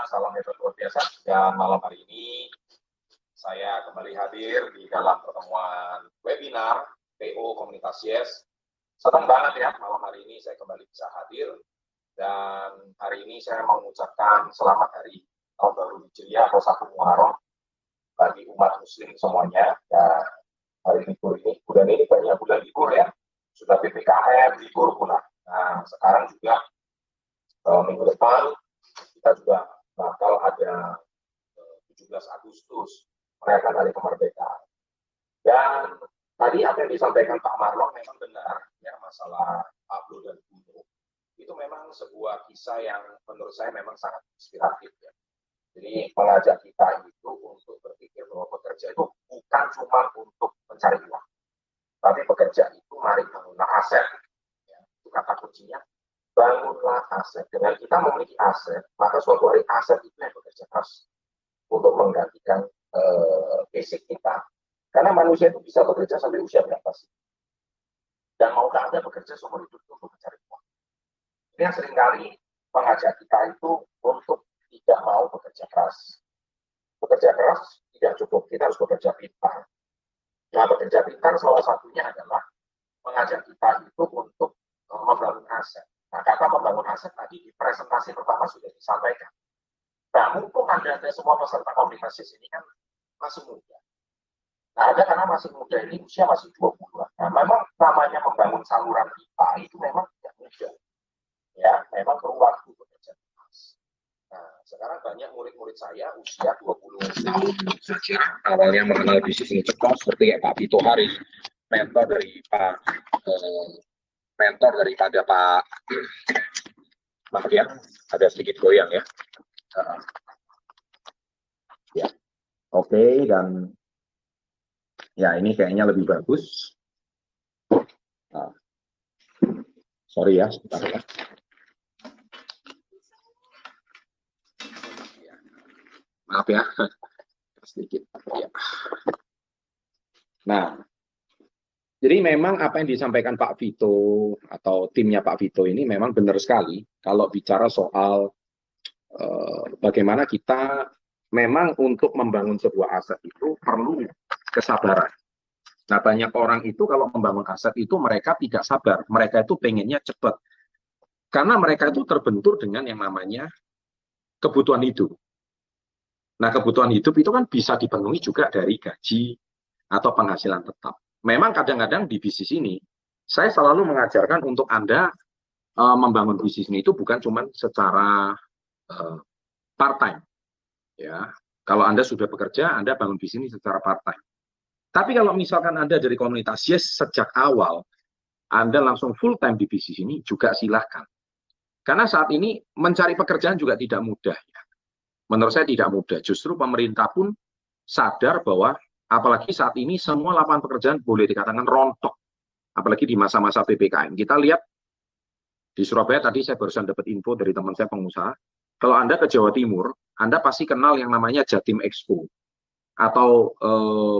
Salam hebat luar biasa. Dan malam hari ini saya kembali hadir di dalam pertemuan webinar PO Komunitas Yes. Senang banget ya malam hari ini saya kembali bisa hadir. Dan hari ini saya mau mengucapkan selamat hari tahun baru Hijriah atau 1 Muharram bagi umat muslim semuanya. Dan hari libur ini, bulan ini banyak bulan libur ya. Sudah PPKM, libur pula. Nah, sekarang juga minggu depan kita juga bakal ada 17 Agustus merayakan Hari Kemerdekaan. Dan tadi apa yang disampaikan Pak Marlon memang benar ya, masalah Pablo dan Bruno. Itu memang sebuah kisah yang menurut saya memang sangat inspiratif ya. Jadi mengajak kita itu untuk berpikir bahwa bekerja itu bukan cuma untuk mencari uang, tapi bekerja itu mari bangunlah aset. Ya, itu kata kuncinya. Bangunlah aset. Dengan kita memiliki aset, maka suatu hari aset itu yang bekerja keras untuk menggantikan basic kita. Karena manusia itu bisa bekerja sampai usia berapa sih? Dan maukah Anda bekerja seumur hidup untuk mencari uang? Ini yang seringkali mengajak kita itu untuk tidak mau bekerja keras. Bekerja keras tidak cukup, kita harus bekerja pintar. Nah, bekerja pintar salah satunya adalah mengajak kita itu untuk membangun aset. Nah, kata membangun aset tadi di presentasi pertama sudah disampaikan. Nah, mumpung Anda semua peserta komunitas ini kan masih muda. Nah, ada karena masih muda ini usia masih 20-an. Nah, memang namanya membangun saluran pipa itu memang tidak mudah. Ya, memang perlu waktu bekerja keras. Nah, sekarang banyak murid-murid saya usia 20 tahun saja. Awalnya mengenal bisnis ini cepat seperti Pak Vito Haris, mentor daripada Pak maaf ya, ada sedikit goyang ya. Ya, oke, dan ya ini kayaknya lebih bagus. Sorry ya, sebentar ya. Maaf ya, sedikit. Ya. Nah, jadi memang apa yang disampaikan Pak Vito atau timnya Pak Vito ini memang benar sekali kalau bicara soal bagaimana kita memang untuk membangun sebuah aset itu perlu kesabaran. Nah, banyak orang itu kalau membangun aset itu mereka tidak sabar, mereka itu pengennya cepat. Karena mereka itu terbentur dengan yang namanya kebutuhan hidup. Nah, kebutuhan hidup itu kan bisa dipenuhi juga dari gaji atau penghasilan tetap. Memang kadang-kadang di bisnis ini, saya selalu mengajarkan untuk Anda membangun bisnis ini itu bukan cuma secara part-time. Ya, kalau Anda sudah bekerja, Anda bangun bisnis secara part-time. Tapi kalau misalkan Anda dari komunitas Yes sejak awal, Anda langsung full-time di bisnis ini, juga silahkan. Karena saat ini mencari pekerjaan juga tidak mudah. Ya. Menurut saya tidak mudah. Justru pemerintah pun sadar bahwa apalagi saat ini semua lapangan pekerjaan boleh dikatakan rontok. Apalagi di masa-masa PPKM. Kita lihat di Surabaya tadi saya barusan dapat info dari teman saya pengusaha. Kalau Anda ke Jawa Timur, Anda pasti kenal yang namanya Jatim Expo. Atau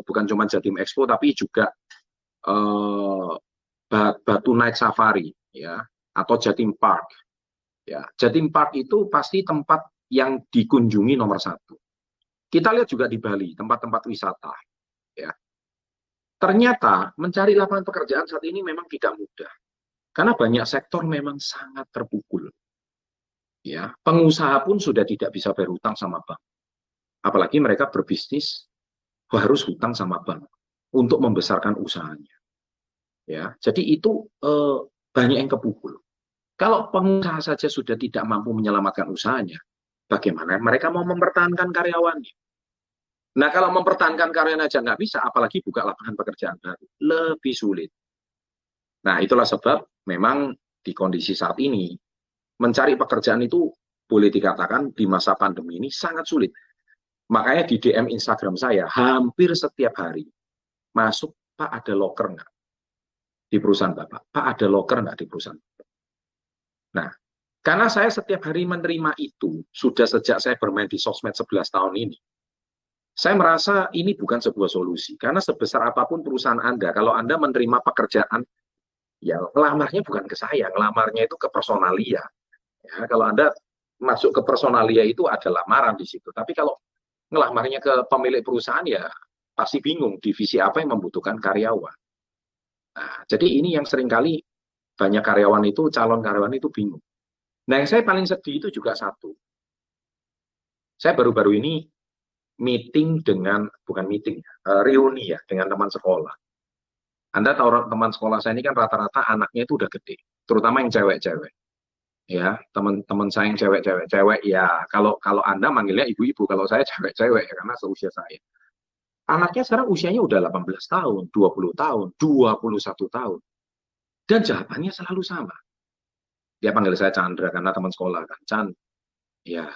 bukan cuma Jatim Expo, tapi juga Batu Night Safari, ya, atau Jatim Park. Ya, Jatim Park itu pasti tempat yang dikunjungi nomor 1. Kita lihat juga di Bali, tempat-tempat wisata. Ya. Ternyata mencari lapangan pekerjaan saat ini memang tidak mudah. Karena banyak sektor memang sangat terpukul. Ya, pengusaha pun sudah tidak bisa berhutang sama bank. Apalagi mereka berbisnis harus hutang sama bank untuk membesarkan usahanya. Ya, jadi itu banyak yang kepukul. Kalau pengusaha saja sudah tidak mampu menyelamatkan usahanya, bagaimana mereka mau mempertahankan karyawannya? Nah, kalau mempertahankan karyawan aja nggak bisa, apalagi buka lapangan pekerjaan baru. Lebih sulit. Nah, itulah sebab memang di kondisi saat ini, mencari pekerjaan itu boleh dikatakan di masa pandemi ini sangat sulit. Makanya di DM Instagram saya, hampir setiap hari masuk, Pak ada loker nggak di perusahaan Bapak? Pak ada loker nggak di perusahaan Bapak? Nah, karena saya setiap hari menerima itu, sudah sejak saya bermain di sosmed 11 tahun ini, saya merasa ini bukan sebuah solusi. Karena sebesar apapun perusahaan Anda, kalau Anda menerima pekerjaan, ya ngelamarnya bukan ke saya, ngelamarnya itu ke personalia. Ya, kalau Anda masuk ke personalia itu ada lamaran di situ. Tapi kalau ngelamarnya ke pemilik perusahaan ya pasti bingung divisi apa yang membutuhkan karyawan. Nah, jadi ini yang seringkali banyak karyawan itu, calon karyawan itu bingung. Nah, yang saya paling sedih itu juga satu. Saya baru-baru ini meeting dengan, bukan meeting, reuni ya, dengan teman sekolah. Anda tahu teman sekolah saya ini kan rata-rata anaknya itu udah gede, terutama yang cewek-cewek. Ya, teman-teman saya yang cewek-cewek ya, kalau kalau Anda manggilnya ibu-ibu, kalau saya cewek-cewek ya, karena seusia saya. Anaknya sekarang usianya udah 18 tahun, 20 tahun, 21 tahun. Dan jawabannya selalu sama. Dia panggil saya Chandra karena teman sekolah kan. Chan, ya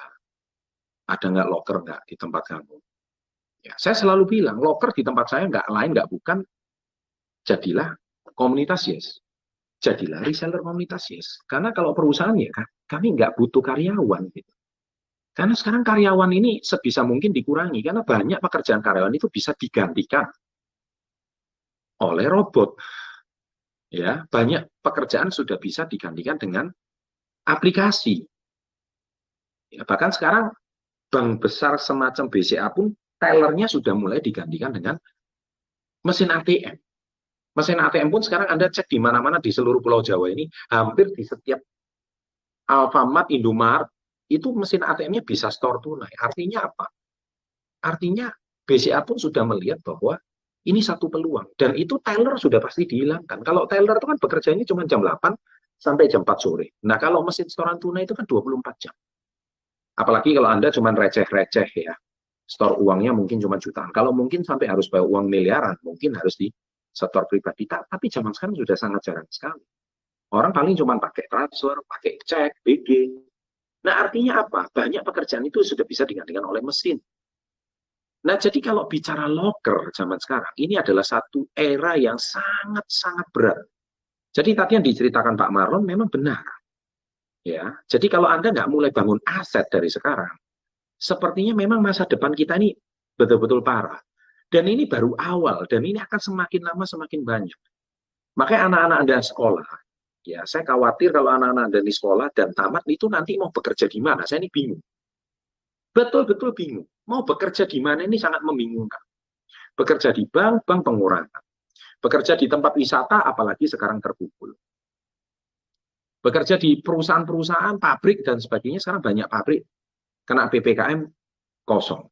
ada nggak locker nggak di tempat kamu? Ya, saya selalu bilang locker di tempat saya nggak lain nggak bukan jadilah komunitas Yes. Jadilah reseller komunitas Yes. Karena kalau perusahaan ya kan, kami nggak butuh karyawan gitu. Karena sekarang karyawan ini sebisa mungkin dikurangi karena banyak pekerjaan karyawan itu bisa digantikan oleh robot. Ya, banyak pekerjaan sudah bisa digantikan dengan aplikasi. Ya, bahkan sekarang bank besar semacam BCA pun tellernya sudah mulai digantikan dengan mesin ATM. Mesin ATM pun sekarang Anda cek di mana-mana di seluruh Pulau Jawa ini, hampir di setiap Alfamart, Indomaret, itu mesin ATM-nya bisa store tunai. Artinya apa? Artinya BCA pun sudah melihat bahwa ini satu peluang. Dan itu teller sudah pasti dihilangkan. Kalau teller itu kan bekerjanya cuma jam 8 sampai jam 4 sore. Nah, kalau mesin setoran tunai itu kan 24 jam. Apalagi kalau Anda cuma receh-receh ya. Store uangnya mungkin cuma jutaan. Kalau mungkin sampai harus bayar uang miliaran, mungkin harus di setor pribadi. Tapi zaman sekarang sudah sangat jarang sekali. Orang paling cuma pakai transfer, pakai cek, BG. Nah, artinya apa? Banyak pekerjaan itu sudah bisa digantikan oleh mesin. Nah, jadi kalau bicara locker zaman sekarang, ini adalah satu era yang sangat-sangat berat. Jadi tadi yang diceritakan Pak Marlon memang benar. Ya, jadi kalau Anda nggak mulai bangun aset dari sekarang, sepertinya memang masa depan kita ini betul-betul parah. Dan ini baru awal, dan ini akan semakin lama semakin banyak. Makanya anak-anak Anda sekolah, ya saya khawatir kalau anak-anak Anda di sekolah dan tamat itu nanti mau bekerja di mana, saya ini bingung. Betul-betul bingung. Mau bekerja di mana ini sangat membingungkan. Bekerja di bank, bank pengurangan. Bekerja di tempat wisata, apalagi sekarang terpukul. Bekerja di perusahaan-perusahaan, pabrik, dan sebagainya, sekarang banyak pabrik kena PPKM kosong.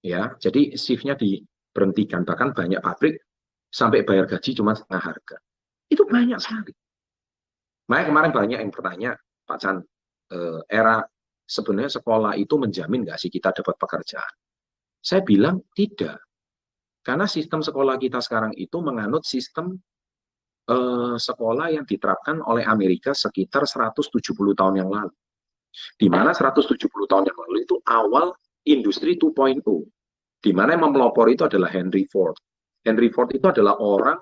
Ya, jadi shift-nya diberhentikan. Bahkan banyak pabrik sampai bayar gaji cuma setengah harga. Itu banyak sekali. Makanya kemarin banyak yang bertanya, Pak Chan, era sebenarnya sekolah itu menjamin nggak sih kita dapat pekerjaan? Saya bilang tidak. Karena sistem sekolah kita sekarang itu menganut sistem sekolah yang diterapkan oleh Amerika sekitar 170 tahun yang lalu. Di mana 170 tahun yang lalu itu awal industri 2.0. Di mana yang memelopor itu adalah Henry Ford. Henry Ford itu adalah orang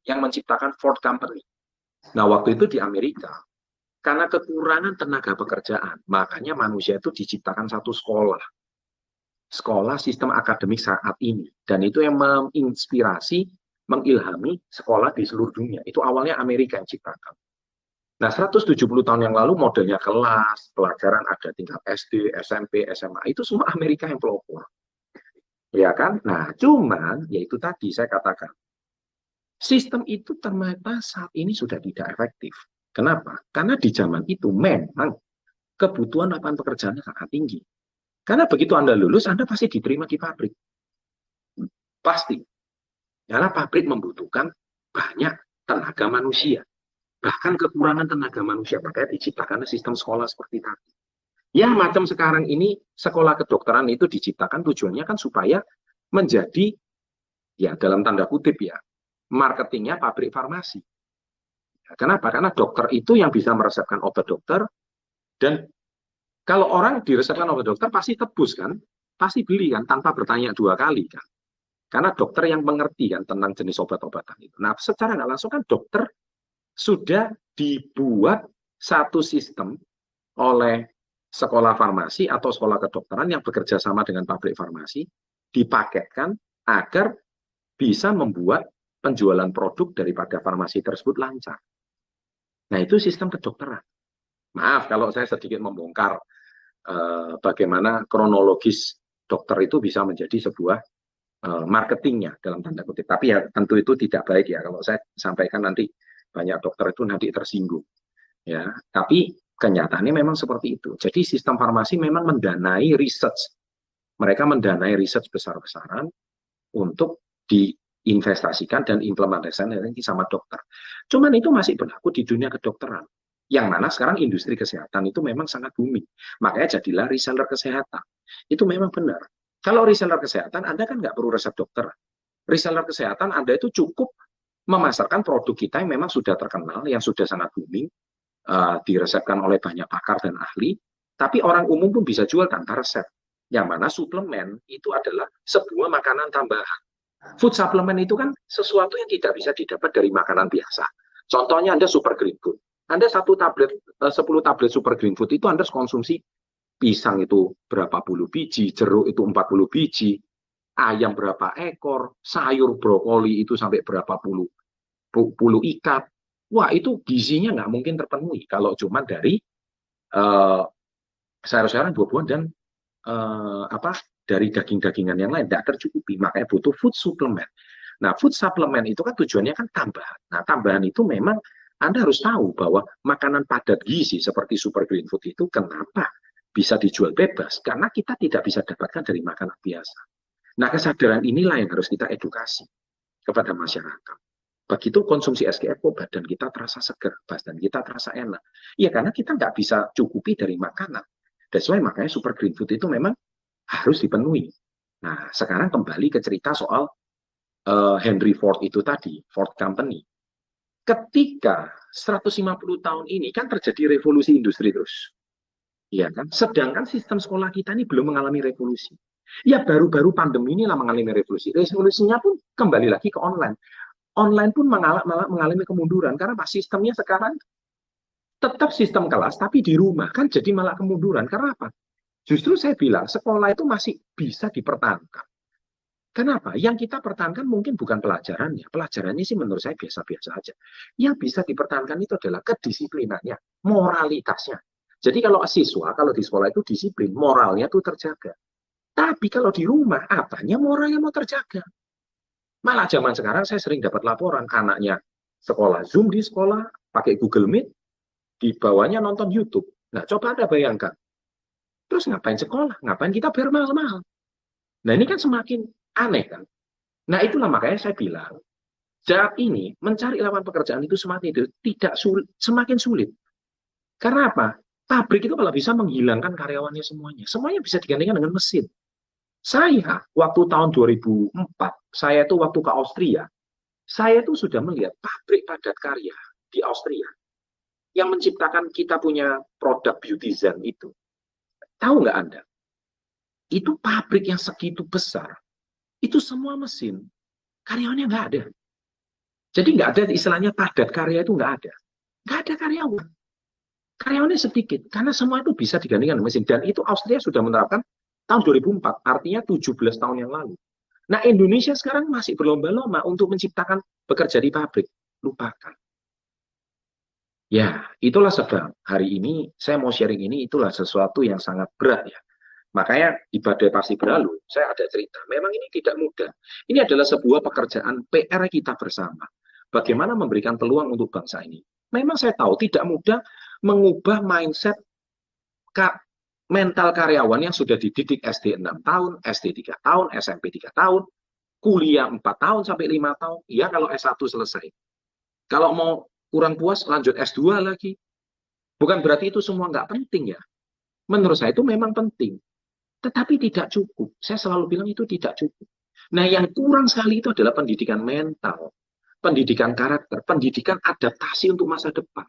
yang menciptakan Ford Company. Nah, waktu itu di Amerika, karena kekurangan tenaga pekerjaan, makanya manusia itu diciptakan satu sekolah. Sekolah sistem akademik saat ini. Dan itu yang menginspirasi, mengilhami sekolah di seluruh dunia. Itu awalnya Amerika yang ciptakan. Nah, 170 tahun yang lalu modelnya kelas, pelajaran ada tingkat SD, SMP, SMA. Itu semua Amerika yang pelopor. Ya kan? Nah, cuman, yaitu tadi saya katakan, sistem itu ternyata saat ini sudah tidak efektif. Kenapa? Karena di zaman itu memang kebutuhan lapangan pekerjaannya sangat tinggi. Karena begitu Anda lulus, Anda pasti diterima di pabrik. Pasti. Karena pabrik membutuhkan banyak tenaga manusia. Bahkan kekurangan tenaga manusia, makanya diciptakan sistem sekolah seperti tadi. Ya, macam sekarang ini sekolah kedokteran itu diciptakan tujuannya kan supaya menjadi, ya dalam tanda kutip ya, marketingnya pabrik farmasi. Ya, kenapa? Karena dokter itu yang bisa meresepkan obat dokter, dan kalau orang diresepkan obat dokter pasti tebus kan, pasti beli kan, tanpa bertanya dua kali kan. Karena dokter yang mengerti kan tentang jenis obat-obatan itu. Nah, secara nggak langsung kan dokter sudah dibuat satu sistem oleh sekolah farmasi atau sekolah kedokteran yang bekerja sama dengan pabrik farmasi, dipaketkan agar bisa membuat penjualan produk daripada farmasi tersebut lancar. Nah, itu sistem kedokteran. Maaf kalau saya sedikit membongkar bagaimana kronologis dokter itu bisa menjadi sebuah marketingnya dalam tanda kutip. Tapi ya tentu itu tidak baik ya kalau saya sampaikan nanti banyak dokter itu nanti tersinggung. Ya, tapi kenyataannya memang seperti itu. Jadi sistem farmasi memang mendanai research. Mereka mendanai research besar-besaran untuk diinvestasikan dan implementasikan sama dokter. Cuman itu masih berlaku di dunia kedokteran. Yang mana sekarang industri kesehatan itu memang sangat booming. Makanya jadilah reseller kesehatan. Itu memang benar. Kalau reseller kesehatan, Anda kan nggak perlu resep dokter. Reseller kesehatan, Anda itu cukup memasarkan produk kita yang memang sudah terkenal, yang sudah sangat booming, diresepkan oleh banyak pakar dan ahli, tapi orang umum pun bisa jual tanpa resep. Yang mana suplemen itu adalah sebuah makanan tambahan. Food supplement itu kan sesuatu yang tidak bisa didapat dari makanan biasa. Contohnya Anda super green food. Anda 10 tablet super green food itu Anda konsumsi pisang itu berapa puluh biji, jeruk itu 40 biji, ayam berapa ekor, sayur brokoli itu sampai berapa puluh ikat. Wah, itu gizinya nggak mungkin terpenuhi kalau cuma dari sayur-sayuran, buah-buahan, dan dari daging-dagingan yang lain. Tidak tercukupi, makanya butuh food supplement. Nah, food supplement itu kan tujuannya kan tambahan. Nah, tambahan itu memang Anda harus tahu bahwa makanan padat gizi seperti super green food itu kenapa bisa dijual bebas, karena kita tidak bisa dapatkan dari makanan biasa. Nah, kesadaran inilah yang harus kita edukasi kepada masyarakat. Begitu konsumsi SGF, badan kita terasa segar, badan kita terasa enak. Ya, karena kita nggak bisa cukupi dari makanan. That's why makanya super green food itu memang harus dipenuhi. Nah, sekarang kembali ke cerita soal Henry Ford itu tadi, Ford Company. Ketika 150 tahun ini kan terjadi revolusi industri terus. Ya kan? Sedangkan sistem sekolah kita ini belum mengalami revolusi. Ya baru-baru pandemi inilah mengalami revolusi. Revolusinya pun kembali lagi ke online. Online pun mengalami kemunduran karena sistemnya sekarang tetap sistem kelas tapi di rumah, kan jadi malah kemunduran. Karena apa? Justru saya bilang sekolah itu masih bisa dipertahankan. Kenapa? Yang kita pertahankan mungkin bukan pelajarannya. Pelajarannya sih menurut saya biasa-biasa aja. Yang bisa dipertahankan itu adalah kedisiplinannya, moralitasnya. Jadi kalau siswa, kalau di sekolah itu disiplin, moralnya itu terjaga. Tapi kalau di rumah, apanya moralnya mau terjaga? Malah zaman sekarang saya sering dapat laporan, anaknya sekolah Zoom di sekolah, pakai Google Meet, di bawahnya nonton YouTube. Nah, coba Anda bayangkan. Terus ngapain sekolah? Ngapain kita bayar mahal-mahal? Nah, ini kan semakin aneh kan? Nah, itulah makanya saya bilang, saat ini mencari lapangan pekerjaan itu semakin sulit. Karena apa? Pabrik itu kalau bisa menghilangkan karyawannya semuanya. Semuanya bisa digantikan dengan mesin. Saya, waktu tahun 2004, saya itu waktu ke Austria, saya itu sudah melihat pabrik padat karya di Austria yang menciptakan kita punya produk Beauty Zen itu. Tahu nggak Anda? Itu pabrik yang segitu besar, itu semua mesin, karyawannya nggak ada. Jadi nggak ada istilahnya padat karya itu nggak ada. Nggak ada karyawan. Karyawannya sedikit, karena semua itu bisa digantikan mesin. Dan itu Austria sudah menerapkan tahun 2004, artinya 17 tahun yang lalu. Nah, Indonesia sekarang masih berlomba-lomba untuk menciptakan bekerja di pabrik. Lupakan. Ya, itulah sebab hari ini saya mau sharing ini, itulah sesuatu yang sangat berat ya. Makanya di Badai Pasti Berlalu, saya ada cerita. Memang ini tidak mudah. Ini adalah sebuah pekerjaan PR kita bersama. Bagaimana memberikan peluang untuk bangsa ini. Memang saya tahu tidak mudah mengubah mindset mental karyawan yang sudah dididik SD 6 tahun, SD 3 tahun, SMP 3 tahun, kuliah 4 tahun sampai 5 tahun, ya kalau S1 selesai. Kalau mau kurang puas, lanjut S2 lagi. Bukan berarti itu semua nggak penting ya. Menurut saya itu memang penting. Tetapi tidak cukup. Saya selalu bilang itu tidak cukup. Nah, yang kurang sekali itu adalah pendidikan mental, pendidikan karakter, pendidikan adaptasi untuk masa depan.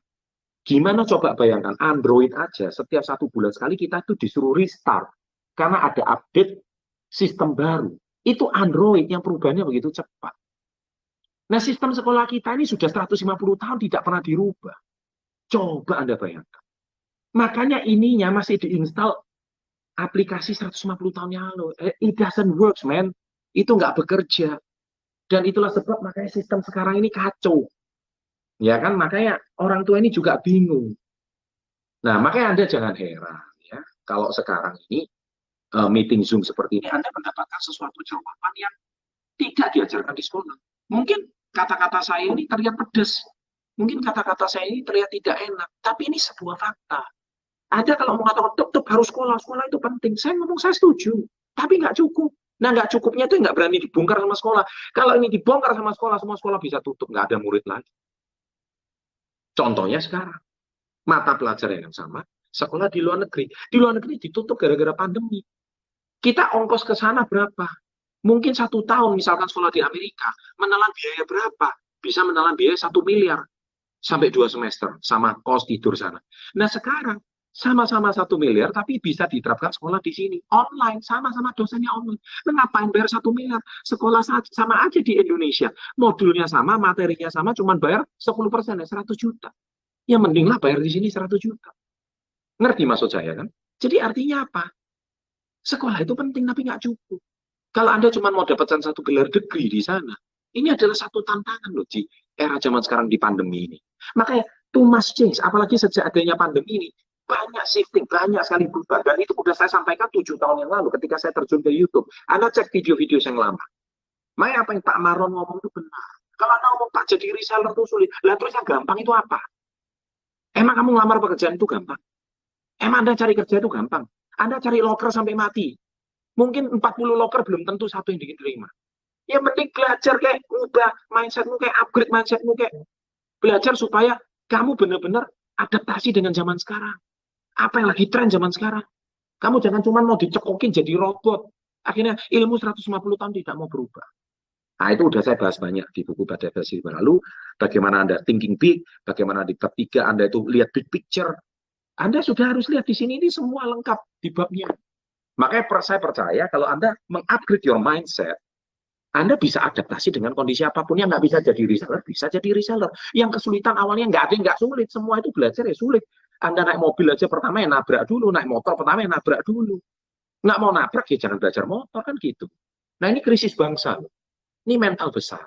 Gimana coba bayangkan, Android aja setiap 1 bulan sekali kita tuh disuruh restart. Karena ada update sistem baru. Itu Android yang perubahannya begitu cepat. Nah, sistem sekolah kita ini sudah 150 tahun tidak pernah dirubah. Coba Anda bayangkan. Makanya ininya masih diinstal aplikasi 150 tahun yang lalu. It doesn't work, man. Itu nggak bekerja. Dan itulah sebab makanya sistem sekarang ini kacau. Ya kan, makanya orang tua ini juga bingung. Nah, makanya Anda jangan heran ya, kalau sekarang ini meeting Zoom seperti ini, Anda mendapatkan sesuatu jawaban yang tidak diajarkan di sekolah. Mungkin kata-kata saya ini terlihat pedas, mungkin kata-kata saya ini terlihat tidak enak, tapi ini sebuah fakta. Ada kalau mengatakan tetap harus sekolah, sekolah itu penting. Saya ngomong saya setuju, tapi nggak cukup. Nah, nggak cukupnya itu nggak berani dibongkar sama sekolah. Kalau ini dibongkar sama sekolah, semua sekolah bisa tutup, nggak ada murid lagi. Contohnya sekarang, mata pelajaran yang sama, sekolah di luar negeri. Di luar negeri ditutup gara-gara pandemi. Kita ongkos ke sana berapa? Mungkin 1 tahun, misalkan sekolah di Amerika, menelan biaya berapa? Bisa menelan biaya 1 miliar sampai 2 semester, sama kos tidur sana. Nah sekarang, sama-sama 1 miliar, tapi bisa diterapkan sekolah di sini. Online, sama-sama dosennya online. Ngapain bayar 1 miliar? Sekolah sama aja di Indonesia. Modulnya sama, materinya sama, cuman bayar 10%, ya 100 juta. Ya mendinglah bayar di sini 100 juta. Ngerti maksud saya kan? Jadi artinya apa? Sekolah itu penting, tapi nggak cukup. Kalau Anda cuma mau dapatkan satu gelar degree di sana, ini adalah satu tantangan loh di era zaman sekarang di pandemi ini. Makanya too much change, apalagi sejak adanya pandemi ini, banyak shifting, banyak sekali berubah. Dan itu sudah saya sampaikan 7 tahun yang lalu ketika saya terjun ke YouTube. Anda cek video-video yang lama. Makanya apa yang Pak Maron ngomong itu benar. Kalau Anda ngomong Pak jadi reseller itu sulit, lah terus yang gampang itu apa? Emang kamu ngelamar pekerjaan itu gampang? Emang Anda cari kerja itu gampang? Anda cari loker sampai mati. Mungkin 40 loker belum tentu satu yang diterima. Ya mending belajar kayak ubah mindsetmu, kayak upgrade mindsetmu, kayak belajar supaya kamu benar-benar adaptasi dengan zaman sekarang. Apa yang lagi tren zaman sekarang. Kamu jangan cuma mau dicekokin jadi robot. Akhirnya ilmu 150 tahun tidak mau berubah. Nah, itu udah saya bahas banyak di buku Badai Versi Lalu. Bagaimana Anda thinking big, bagaimana di bab 3 Anda itu lihat big picture. Anda sudah harus lihat di sini, ini semua lengkap di babnya. Makanya saya percaya kalau Anda mengupgrade your mindset, Anda bisa adaptasi dengan kondisi apapun. Yang nggak bisa jadi reseller, bisa jadi reseller. Yang kesulitan awalnya nggak ada yang nggak sulit. Semua itu belajar ya sulit. Anda naik mobil aja pertama ya nabrak dulu. Naik motor pertama ya nabrak dulu. Nggak mau nabrak ya jangan belajar motor kan gitu. Nah ini krisis bangsa. Ini mental besar.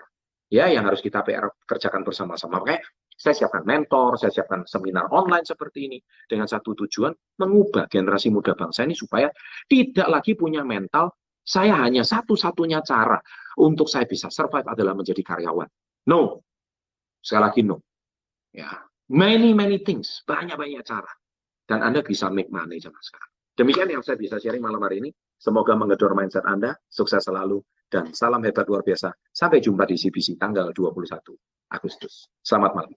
Ya yang harus kita PR kerjakan bersama-sama. Makanya saya siapkan mentor, saya siapkan seminar online seperti ini. Dengan satu tujuan, mengubah generasi muda bangsa ini supaya tidak lagi punya mental, saya hanya satu-satunya cara untuk saya bisa survive adalah menjadi karyawan. No. Sekali lagi no. Ya, many things. Banyak-banyak cara. Dan Anda bisa make money zaman sekarang. Demikian yang saya bisa sharing malam hari ini. Semoga menggedor mindset Anda. Sukses selalu. Dan salam hebat luar biasa. Sampai jumpa di CBC tanggal 21 Agustus. Selamat malam.